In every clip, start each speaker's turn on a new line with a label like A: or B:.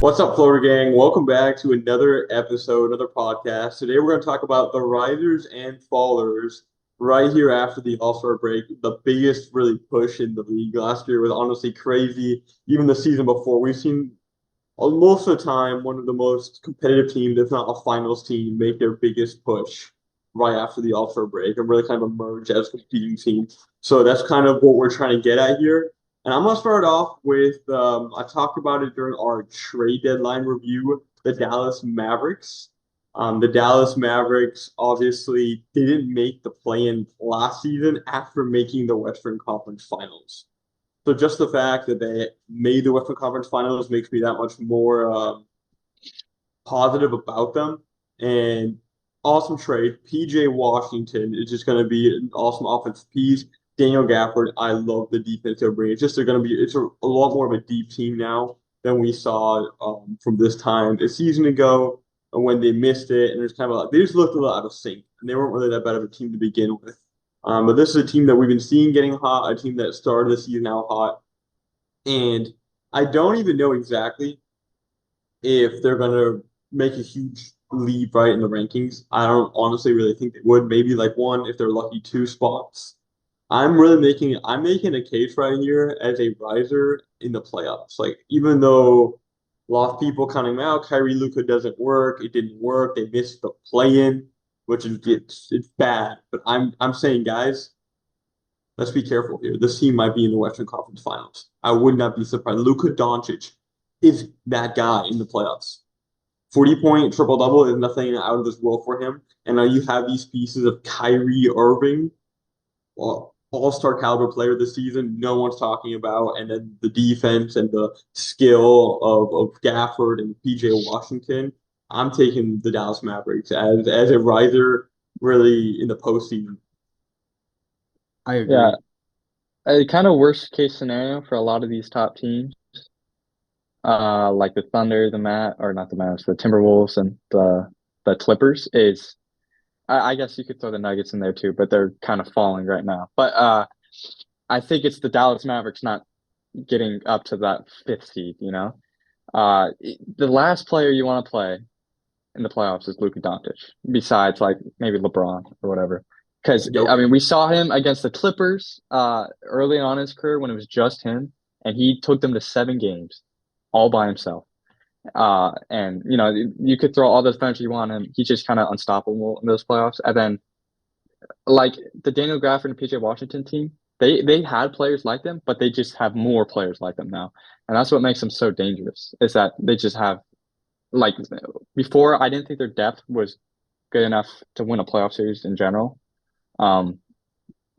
A: What's up, Florida gang? Welcome back to another episode, another podcast. Today we're going to talk about the risers and fallers right here after the All-Star break. The biggest really push in the league last year was honestly crazy. Even the season before, we've seen most of the time one of the most competitive teams, if not a finals team, make their biggest push right after the All-Star break and really kind of emerge as a competing team. So that's kind of what we're trying to get at here. And I'm gonna start off with I talked about it during our trade deadline review, the Dallas Mavericks. The Dallas Mavericks obviously didn't make the play-in last season after making the Western Conference Finals. So just the fact that they made the Western Conference Finals makes me that much more positive about them. And awesome trade. PJ Washington is just going to be an awesome offensive piece. Daniel Gafford, I love the defense they're bringing. It's just they're going to be it's a lot more of a deep team now than we saw from this time a season ago when they missed it. And it's kind of like they just looked a little out of sync, and they weren't really that bad of a team to begin with. But this is a team that we've been seeing getting hot, a team that started the season out hot, and I don't even know exactly if they're going to make a huge leap right in the rankings. I don't honestly really think they would. Maybe like one if they're lucky, two spots. I'm making a case right here as a riser in the playoffs. Like even though a lot of people counting them out, Kyrie Luka doesn't work. It didn't work. They missed the play-in, which is it's bad. But I'm saying, guys, let's be careful here. This team might be in the Western Conference Finals. I would not be surprised. Luka Doncic is that guy in the playoffs. 40-point triple double is nothing out of this world for him. And now you have these pieces of Kyrie Irving, well, all-star caliber player this season, no one's talking about, and then the defense and the skill of Gafford and PJ Washington. I'm taking the Dallas Mavericks as a riser really in the postseason.
B: I
C: Yeah,
B: agree.
C: a kind of worst case scenario for a lot of these top teams, like the Thunder, or not the Mavs, the Timberwolves and the Clippers is I guess you could throw the Nuggets in there too, but they're kind of falling right now. But I think it's the Dallas Mavericks not getting up to that fifth seed, you know? The last player you want to play in the playoffs is Luka Doncic, besides like maybe LeBron or whatever. Because I
A: Jokic.
C: mean, we saw him against the Clippers early on in his career when it was just him, and he took them to 7 games all by himself. And you know, you could throw all the defense you want him. He's just kind of unstoppable in those playoffs. And then like the Daniel Gafford and PJ Washington team, they had players like them, but they just have more players like them now. And that's what makes them so dangerous, is that they just have like before I didn't think their depth was good enough to win a playoff series in general. Um,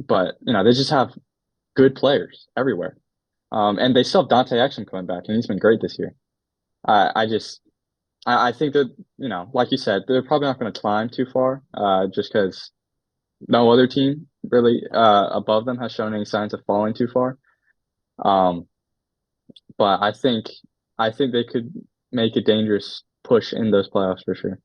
C: but you know, they just have good players everywhere. And they still have Dante Exum coming back, and he's been great this year. I just I think that, you know, like you said, they're probably not going to climb too far, just because no other team really above them has shown any signs of falling too far. Um, but I think they could make a dangerous push in those playoffs for sure.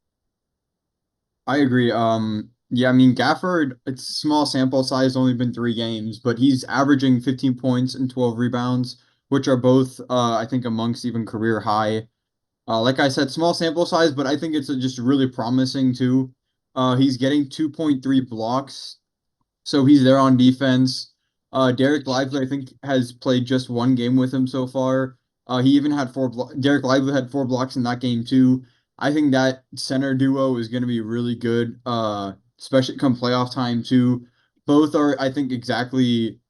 B: I agree. Yeah, I mean Gafford, it's small sample size, only been 3 games, but he's averaging 15 points and 12 rebounds, which are both I think amongst even career high. Like I said, small sample size, but I think it's just really promising too. He's getting 2.3 blocks, so he's there on defense. Derek Lively, I think, has played just 1 game with him so far. He even had Derek Lively had 4 blocks in that game too. I think that center duo is going to be really good, especially come playoff time too. Both are, I think, exactly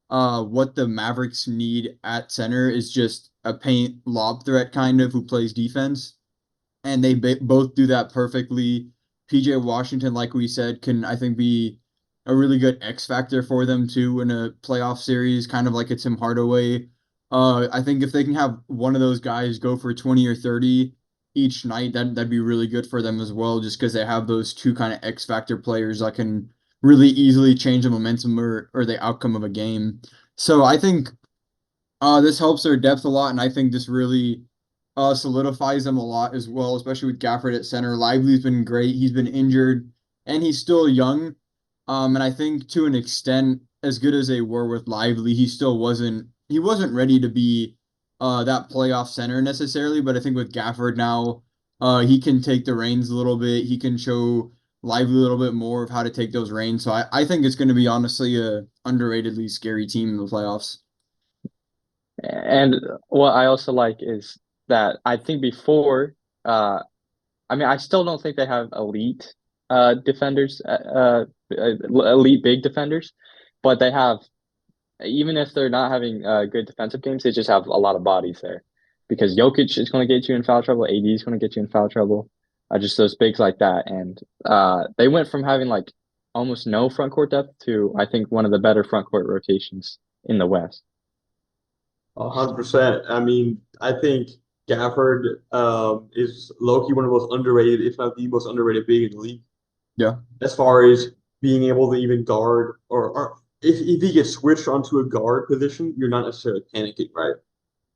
B: what the Mavericks need at center is just a paint lob threat kind of who plays defense, and they both do that perfectly. PJ Washington, like we said, can I think be a really good X factor for them too in a playoff series, kind of like a Tim Hardaway. I think if they can have one of those guys go for 20 or 30 each night, that'd be really good for them as well, just because they have those two kind of X factor players that can really easily change the momentum or the outcome of a game. So I think this helps their depth a lot, and I think this really solidifies them a lot as well, especially with Gafford at center. Lively's been great. He's been injured, and he's still young. And I think to an extent, as good as they were with Lively, he wasn't ready to be that playoff center necessarily, but I think with Gafford now, he can take the reins a little bit. He can show Lively a little bit more of how to take those reins. So I think it's going to be honestly a underratedly scary team in the playoffs.
C: And what I also like is that I think before, I mean, I still don't think they have elite defenders, elite big defenders, but they have, even if they're not having good defensive games, they just have a lot of bodies there. Because Jokic is going to get you in foul trouble, AD is going to get you in foul trouble, just those bigs like that. And they went from having like almost no front court depth to I think one of the better front court rotations in the West.
A: 100%. I mean, I think Gafford is low-key one of the most underrated, if not the most underrated big in the league.
B: Yeah.
A: As far as being able to even guard or if he gets switched onto a guard position, you're not necessarily panicking, right?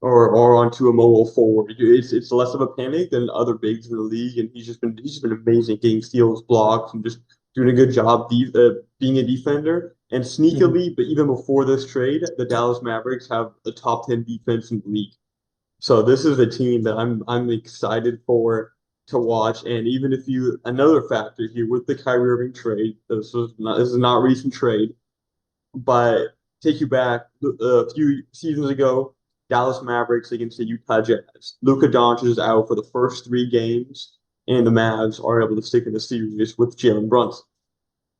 A: Or onto a mobile forward. It's less of a panic than other bigs in the league, and he's just been amazing getting steals, blocks, and just doing a good job being a defender. And
C: Mhm.
A: sneakily, but even before this trade, the Dallas Mavericks have the top 10 defense in the league. So this is a team that I'm excited for to watch. And even if you another factor here with the Kyrie Irving trade, this is not a recent trade, but take you back a few seasons ago, Dallas Mavericks against the Utah Jazz. Luka Doncic is out for the first 3 games, and the Mavs are able to stick in the series with Jalen Brunson.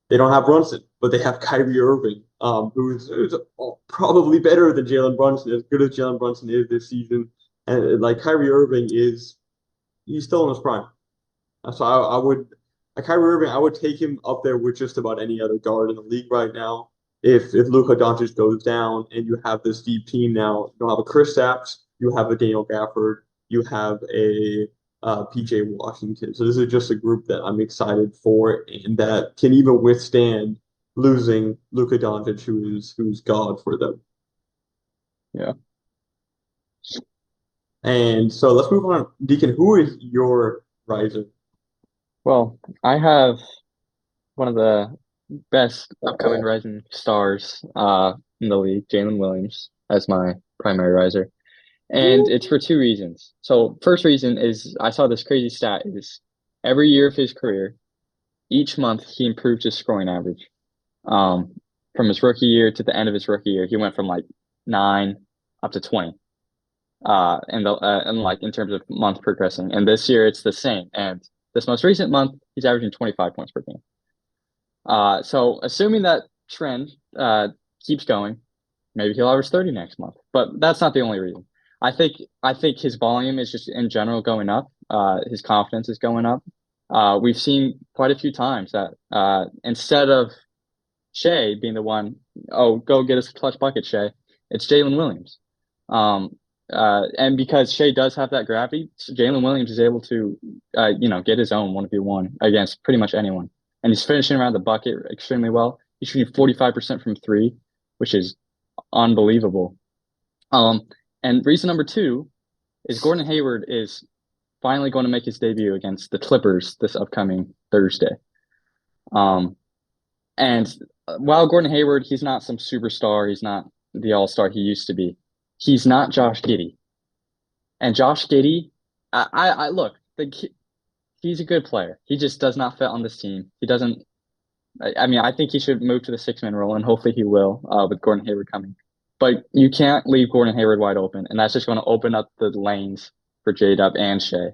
A: They don't have Brunson, but they have Kyrie Irving, who's probably better than Jalen Brunson, as good as Jalen Brunson is this season. And like Kyrie Irving he's still in his prime. So I would, like Kyrie Irving, I would take him up there with just about any other guard in the league right now. If Luka Doncic goes down and you have this deep team now, you don't have a Kristaps, you have a Daniel Gafford, you have a PJ Washington. So this is just a group that I'm excited for and that can even withstand losing Luka Doncic, who's God for them.
C: Yeah.
A: And so let's move on. Deacon, who is your riser?
C: Well, I have one of the best upcoming rising stars in the league, Jalen Williams, as my primary riser. And it's for two reasons. So first reason is I saw this crazy stat is every year of his career, each month he improved his scoring average. Um, from his rookie year to the end of his rookie year, he went from like 9 up to 20. And like in terms of month progressing. And this year it's the same. And this most recent month, he's averaging 25 points per game. So assuming that trend keeps going, maybe he'll average 30 next month. But that's not the only reason. I think his volume is just in general going up. His confidence is going up. We've seen quite a few times that instead of Shea being the one, oh, go get us a clutch bucket, Shea, it's Jalen Williams. Um, and because Shea does have that gravity, Jalen Williams is able to, get his own 1v1 against pretty much anyone. And he's finishing around the bucket extremely well. He's shooting 45% from three, which is unbelievable. Um, and reason number two is Gordon Hayward is finally going to make his debut against the Clippers this upcoming Thursday. Um, and while Gordon Hayward, he's not some superstar, he's not the all-star he used to be. He's not Josh Giddey. And Josh Giddey, I look, he's a good player. He just does not fit on this team. He doesn't. I mean, I think he should move to the six-man role, and hopefully he will with Gordon Hayward coming. But you can't leave Gordon Hayward wide open, and that's just going to open up the lanes for J-Dub and Shea.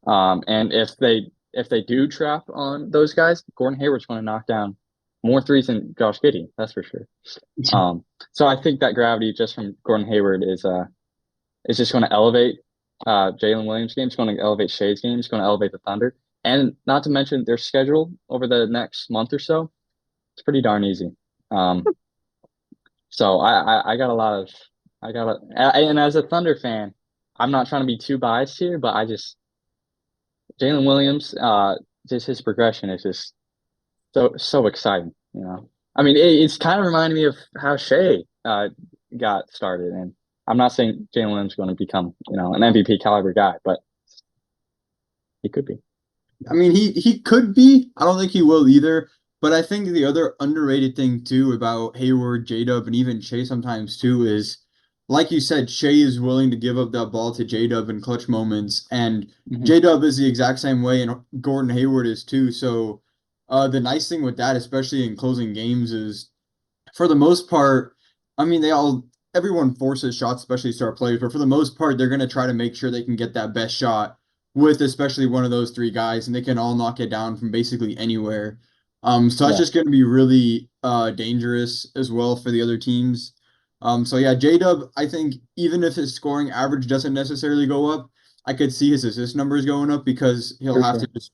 C: And if they do trap on those guys, Gordon Hayward's going to knock down more threes than Josh Giddey, that's for sure. So I think that gravity just from Gordon Hayward is just going to elevate Jalen Williams' game. It's going to elevate Shea's game. It's going to elevate the Thunder, and not to mention their schedule over the next month or so. It's pretty darn easy. So I got a lot of and as a Thunder fan, I'm not trying to be too biased here, but I just Jalen Williams, just his progression is just so exciting. I mean, it's kind of reminding me of how Shea got started, and I'm not saying Jalen Williams is going to become an MVP caliber guy, but he could be.
B: I mean, he could be. I don't think he will either. But I think the other underrated thing too about Hayward, J-Dub, and even Shea sometimes too is like you said, Shea is willing to give up that ball to J-Dub in clutch moments, and
C: Hmm.
B: J-Dub is the exact same way, and Gordon Hayward is too. So, the nice thing with that, especially in closing games, is for the most part, I mean, everyone forces shots, especially star players, but for the most part, they're going to try to make sure they can get that best shot with especially one of those three guys, and they can all knock it down from basically anywhere. So that's
C: Yeah,
B: just going to be really dangerous as well for the other teams. So yeah, J-Dub, I think even if his scoring average doesn't necessarily go up, I could see his assist numbers going up because he'll
C: for
B: have to
C: sure.
B: just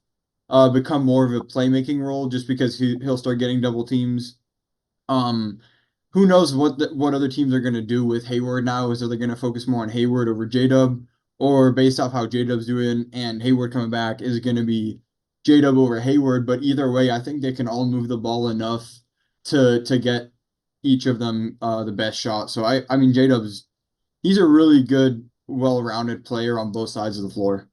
B: become more of a playmaking role just because he'll start getting double teams. Um, who knows what other teams are going to do with Hayward now? Is are they going to focus more on Hayward over J-Dub, or based off how J-Dub's doing and Hayward coming back, is it going to be J-Dub over Hayward? But either way, I think they can all move the ball enough to get each of them the best shot. So I mean J-Dub's he's a really good, well-rounded player on both sides of the floor.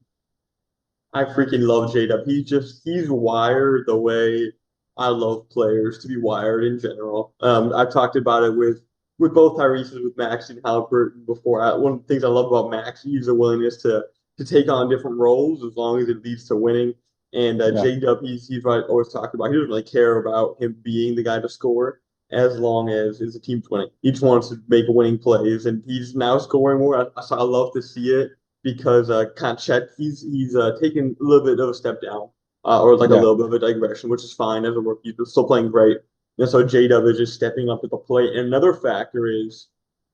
A: I freaking love J-Dub. He's wired the way I love players to be wired in general. I've talked about it with both Tyrese's, with Max and Halliburton before. One of the things I love about Max, he's a willingness to take on different roles as long as it leads to winning. And
C: Yeah,
A: J-Dub, he's what I always talked about. He doesn't really care about him being the guy to score as long as the team's winning. He just wants to make winning plays, and he's now scoring more. I love to see it because Konchet, he's taken a little bit of a step down, or like a
C: yeah,
A: little bit of a digression, which is fine as a rookie. He's still playing great. And so J-Dub is just stepping up to the plate. And another factor is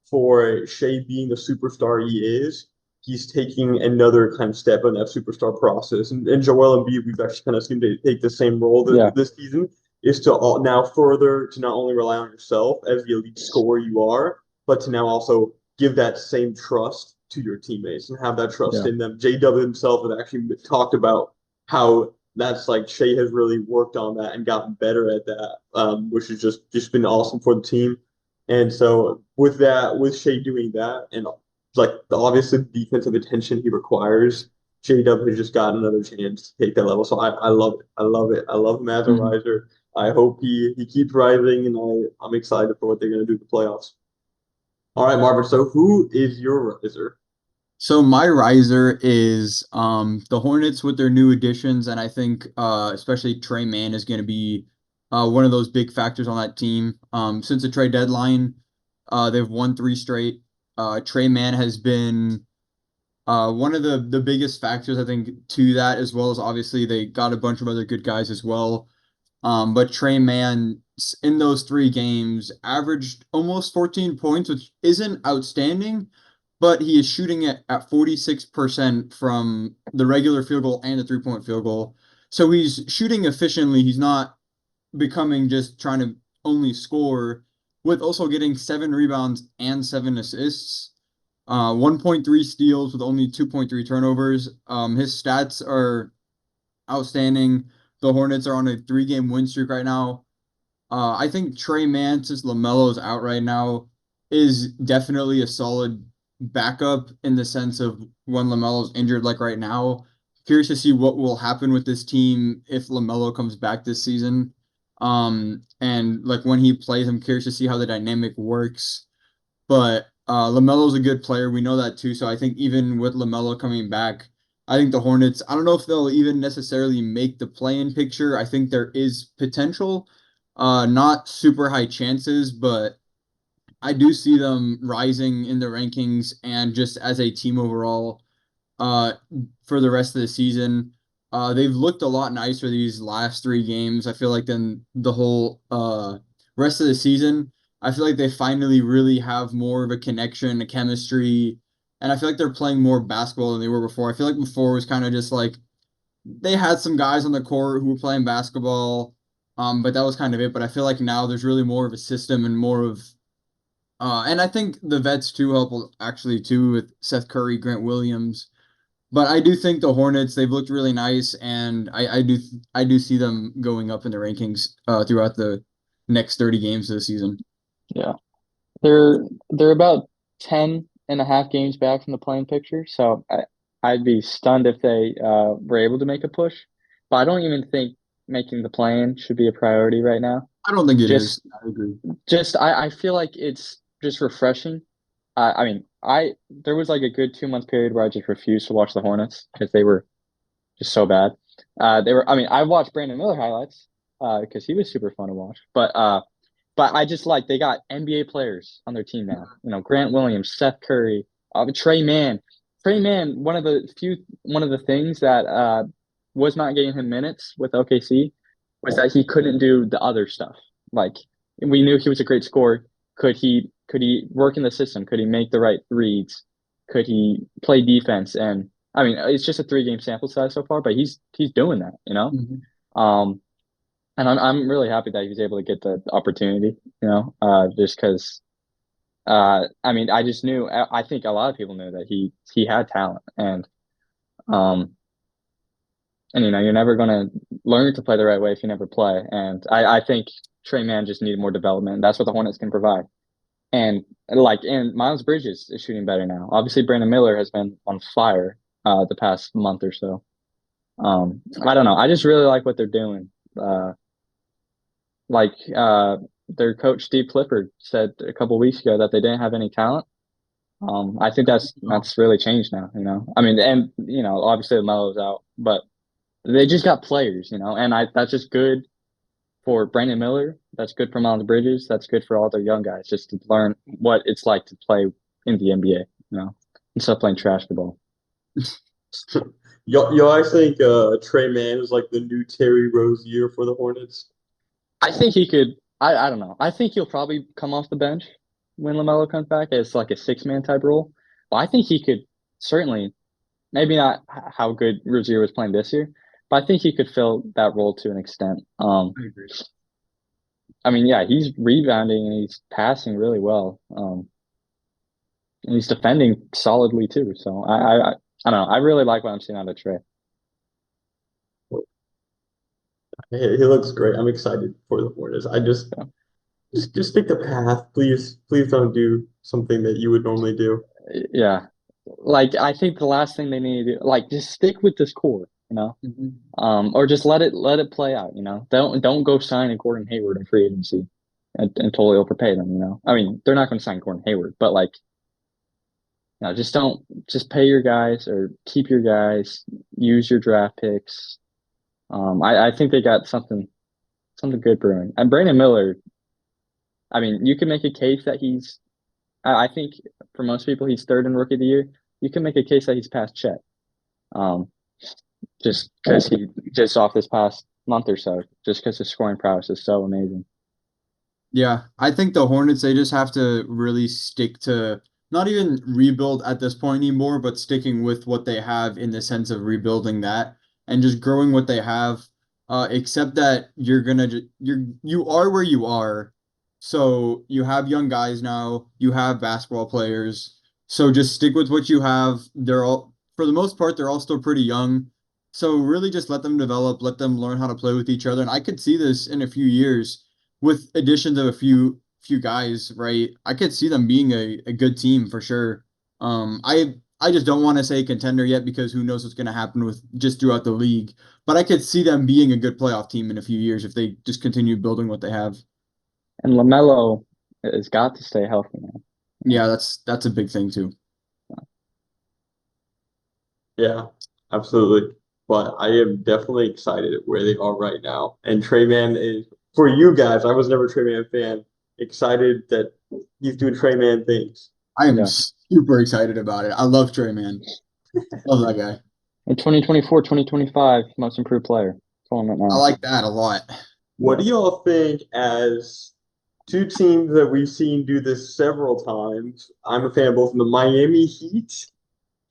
A: for Shea being the superstar he is, he's taking another kind of step in that superstar process. And Joel Embiid, we've actually kind of seen to take the same role
C: yeah,
A: this season, is to now further to not only rely on yourself as the elite scorer you are, but to now also give that same trust to your teammates and have that trust
C: yeah,
A: in them. JW himself has actually talked about how that's like Shea has really worked on that and gotten better at that, which has just been awesome for the team. And so with that, with Shea doing that, and like the obviously defensive attention he requires, JW has just got another chance to take that level. So I love it. I love it. I love him as a
C: hmm,
A: riser. I hope he keeps rising, and I'm excited for what they're going to do in the playoffs. All right, Marvin. So who is your riser?
B: So my riser is the Hornets with their new additions, and I think especially Trey Mann is going to be one of those big factors on that team. Since the trade deadline, they've won three straight. Trey Mann has been one of the biggest factors, I think, to that, as well as obviously they got a bunch of other good guys as well. But Trey Mann in those three games averaged almost 14 points, which isn't outstanding, but he is shooting it at 46% from the regular field goal and the three-point field goal. So he's shooting efficiently. He's not becoming just trying to only score, with also getting 7 rebounds and 7 assists. 1.3 steals with only 2.3 turnovers. His stats are outstanding. The Hornets are on a 3-game win streak right now. I think Trey Mann, since LaMelo's out right now, is definitely a solid backup in the sense of when LaMelo's injured, like right now. Curious to see what will happen with this team if LaMelo comes back this season. And like when he plays, I'm curious to see how the dynamic works. But LaMelo's a good player. We know that too. So I think even with LaMelo coming back, I think the Hornets, I don't know if they'll even necessarily make the play-in picture. I think there is potential. Not super high chances, but I do see them rising in the rankings and just as a team overall uh, for the rest of the season. They've looked a lot nicer these last 3 games. I feel like then the whole rest of the season, I feel like they finally really have more of a connection, a chemistry, and I feel like they're playing more basketball than they were before. I feel like before it was kind of just like they had some guys on the court who were playing basketball, but that was kind of it. But I feel like now there's really more of a system and more of and I think the vets too help actually too with Seth Curry, Grant Williams. But I do think the Hornets, they've looked really nice, and I do see them going up in the rankings throughout the next 30 games of the season.
C: yeah. They're about 10.5 games back from the playing picture, so I'd be stunned if they were able to make a push. But I don't even think making the play-in should be a priority right now.
B: I don't think it
C: Just
B: is. I agree.
C: just I feel like it's just refreshing I mean, I there was like a good 2 month period where I just refused to watch the Hornets because they were just so bad. They were. I mean, I watched Brandon Miller highlights because he was super fun to watch. But I just like they got NBA players on their team now. You know, Grant Williams, Seth Curry, Trey Mann. Trey Mann, one of the things that was not getting him minutes with OKC was that he couldn't do the other stuff. Like we knew he was a great scorer. Could he work in the system? Could he make the right reads? Could he play defense? And I mean, it's just a 3 game sample size so far, but he's doing that, you know.
B: Mhm.
C: Um, and I'm really happy that he was able to get the opportunity, you know, just because I mean, I just knew I think a lot of people knew that he had talent um and you know, you're never gonna learn to play the right way if you never play. And I think Trey Mann just needed more development. That's what the Hornets can provide. And Miles Bridges is shooting better now. Obviously, Brandon Miller has been on fire the past month or so. I don't know. I just really like what they're doing. Like their coach Steve Clifford said a couple weeks ago that they didn't have any talent. I think
B: Oh,
C: that's really changed now, you know. I mean, and you know, obviously Melo's out, but they just got players, you know, and I that's just good for Brandon Miller. That's good for Miles Bridges. That's good for all their young guys just to learn what it's like to play in the NBA, you know, instead of playing trash ball.
A: Y'all, I think Trey Mann is like the new Terry Rozier for the Hornets.
C: I think he could. I don't know. I think he'll probably come off the bench when LaMelo comes back as like a 6 man type role. But I think he could certainly, maybe not how good Rozier was playing this year, but I think he could fill that role to an extent.
B: I agree.
C: I mean, yeah, he's rebounding and he's passing really well. And he's defending solidly too. So I don't know. I really like what I'm seeing out of Trey.
A: He looks great. I'm excited for the Hornets. I
C: So,
A: just stick the path, please. Please don't do something that you would normally do.
C: yeah, like I think the last thing they need to do, like just stick with this core, you know.
B: Mhm.
C: Or just let it play out, you know. Don't go sign a Gordon Hayward in free agency and totally overpay them, you know. I mean, they're not going to sign Gordon Hayward, but like, you know, just pay your guys or keep your guys, use your draft picks. I think they got something good brewing. And Brandon Miller, I mean, you can make a case that I think for most people he's third in rookie of the year. You can make a case that he's past Chet. Um, just because he just off this past month or so, just because his scoring prowess is so amazing.
B: Yeah, I think the Hornets, they just have to really stick to not even rebuild at this point anymore, but sticking with what they have in the sense of rebuilding that and just growing what they have. Except that you are where you are. So you have young guys now, you have basketball players. So just stick with what you have. They're all, for the most part, they're all still pretty young. So really just let them develop, let them learn how to play with each other. And I could see this in a few years with additions of a few guys, right? I could see them being a good team for sure. I just don't want to say contender yet because who knows what's going to happen with just throughout the league. But I could see them being a good playoff team in a few years if they just continue building what they have.
C: And LaMelo has got to stay healthy now.
B: Yeah, that's a big thing too.
A: Yeah, absolutely. But I am definitely excited at where they are right now. And Trey Man is for you guys. I was never a Trey Man fan. Excited that he's doing Trey Man things.
B: I am
C: Yeah.
B: super excited about it. I love Trey, man. Love that guy.
C: In 2024, 2025, most improved player. Calling it
B: I
C: now.
B: like that a lot.
A: What
C: Yeah.
A: do y'all think as two teams that we've seen do this several times? I'm a fan of both the Miami Heat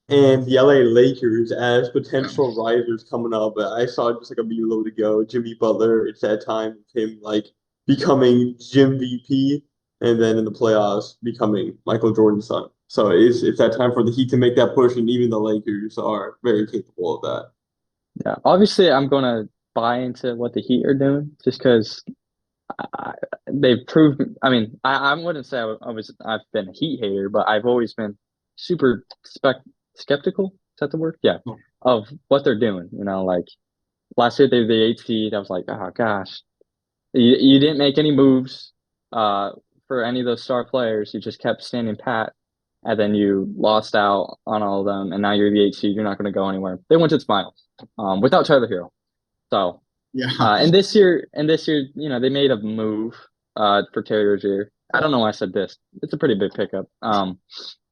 A: and the LA Lakers as
B: Yeah.
A: potential risers coming up. But I saw just like a meme a little ago, Jimmy Butler. It's that time of him like becoming Jim VP, and then in the playoffs becoming Michael Jordan's son. So it's that time for the Heat to make that push, and even the Lakers are very capable of that.
C: Yeah. Obviously, I'm gonna buy into what the Heat are doing just because they've proved. I mean, I wouldn't say I've been a Heat hater, but I've always been super skeptical. Is that the word? Yeah. Of what they're doing. You know, like last year they were the eighth seed. I was like, oh gosh, you didn't make any moves uh, for any of those star players. You just kept standing pat. and then you lost out on all of them, and now you're the 8 seed. You're not going to go anywhere. They went to the finals without Tyler Hero. So,
B: Yeah.
C: and this year, they made a move for Terry Rozier. I don't know why I said this. It's a pretty big pickup.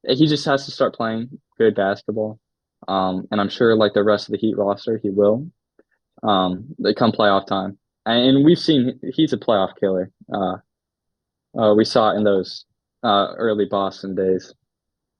C: He just has to start playing good basketball. And I'm sure like the rest of the Heat roster, he will. They come playoff time, and we've seen he's a playoff killer. We saw it in those early Boston days.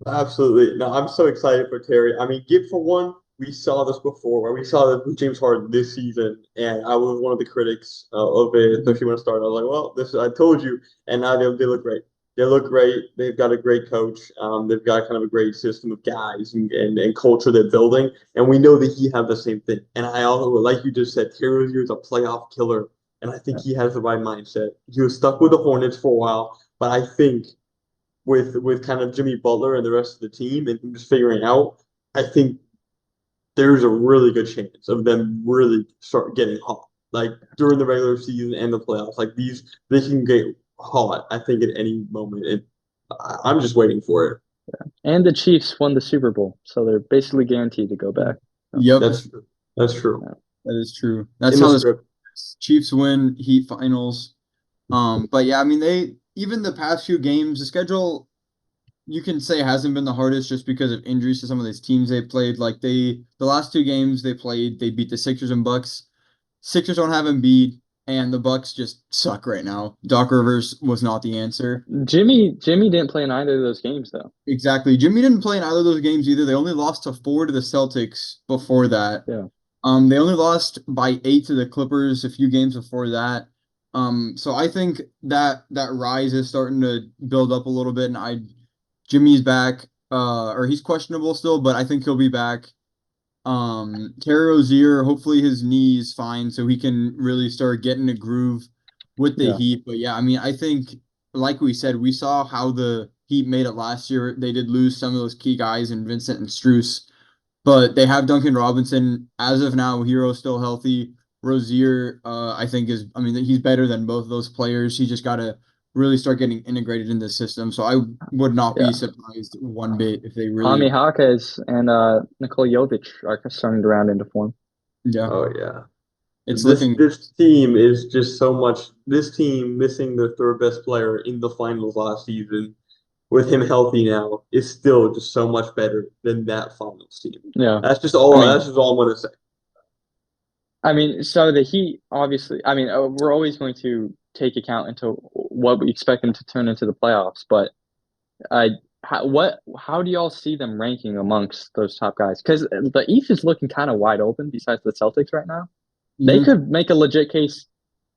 A: Absolutely. No, I'm so excited for Terry. I mean, give for one, we saw this before, where we saw that with James Harden this season, and I was one of the critics of it, especially when it started. I was like, well, I told you, and now they look great. They look great. They've got a great coach. They've got kind of a great system of guys and culture they're building, and we know that he have the same thing. And I also, like you just said, Terry Rozier is a playoff killer, and I think
C: Yeah.
A: he has the right mindset. He was stuck with the Hornets for a while, but I think with kind of Jimmy Butler and the rest of the team and just figuring out, I think there's a really good chance of them really start getting hot. Like during the regular season and the playoffs. Like they can get hot, I think, at any moment. I'm just waiting for it.
C: And the Chiefs won the Super Bowl, so they're basically guaranteed to go back. So,
B: Yep,
A: That's true. That's true.
C: yeah.
B: that is true. That's
A: In the
B: how this
A: script.
B: Chiefs win Heat finals. But yeah, I mean they even the past few games, the schedule you can say hasn't been the hardest just because of injuries to some of these teams they played. Like the last two games they played, they beat the Sixers and Bucks. Sixers don't have Embiid, and the Bucks just suck right now. Doc Rivers was not the answer.
C: Jimmy didn't play in either of those games though.
B: Exactly. Jimmy didn't play in either of those games either. They only lost to four to the Celtics before that.
C: Yeah,
B: They only lost by eight to the Clippers a few games before that. So I think that rise is starting to build up a little bit, and Jimmy's back, or he's questionable still, but I think he'll be back. Terry Rozier, hopefully his knee is fine, so he can really start getting a groove with the
C: yeah,
B: Heat. But yeah, I mean, I think, like we said, we saw how the Heat made it last year. They did lose some of those key guys in Vincent and Struess, but they have Duncan Robinson. As of now, Hero's still healthy. Rozier, I think I mean, he's better than both of those players. He just got to really start getting integrated in the system. So I would not be
C: yeah.
B: surprised one bit if they
C: Jaime
B: really,
C: Jaquez and Nikola Jovic are starting to round into form.
B: yeah,
A: Oh yeah.
B: it's
A: This
B: looking,
A: this team is just so much. This team missing their third best player in the finals last season, with him healthy now, is still just so much better than that finals team.
C: Yeah,
A: That's just
C: I
A: all.
C: mean,
A: That's just all I'm gonna say.
C: so the Heat obviously. I mean, we're always going to take account into what we expect them to turn into the playoffs, but uh, how do y'all see them ranking amongst those top guys? Because the East is looking kind of wide open. Besides the Celtics right now, they
B: mhm.
C: could make a legit case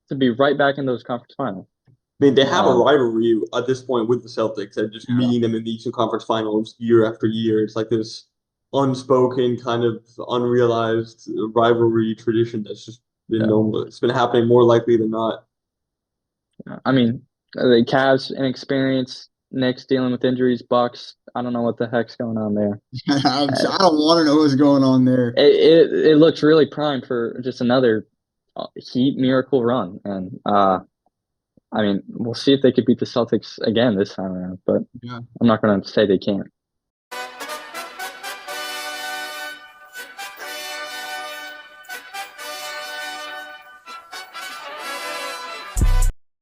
C: to be right back in those conference finals.
A: I mean, they have a
C: Um,
A: rivalry at this point with the Celtics, and just
B: Yeah.
A: meeting them in the Eastern Conference Finals year after year. It's like this unspoken, kind of unrealized rivalry tradition that's just been
C: yeah,
A: known. It's been happening more likely than not.
C: I mean, the Cavs inexperience, Knicks dealing with injuries, Bucks. I don't know what the heck's going on there. Uh,
B: I don't want to know what's going on there.
C: it looks really primed for just another Heat miracle run, and I mean, we'll see if they could beat the Celtics again this time around. But
B: Yeah.
C: I'm not going to say they can't.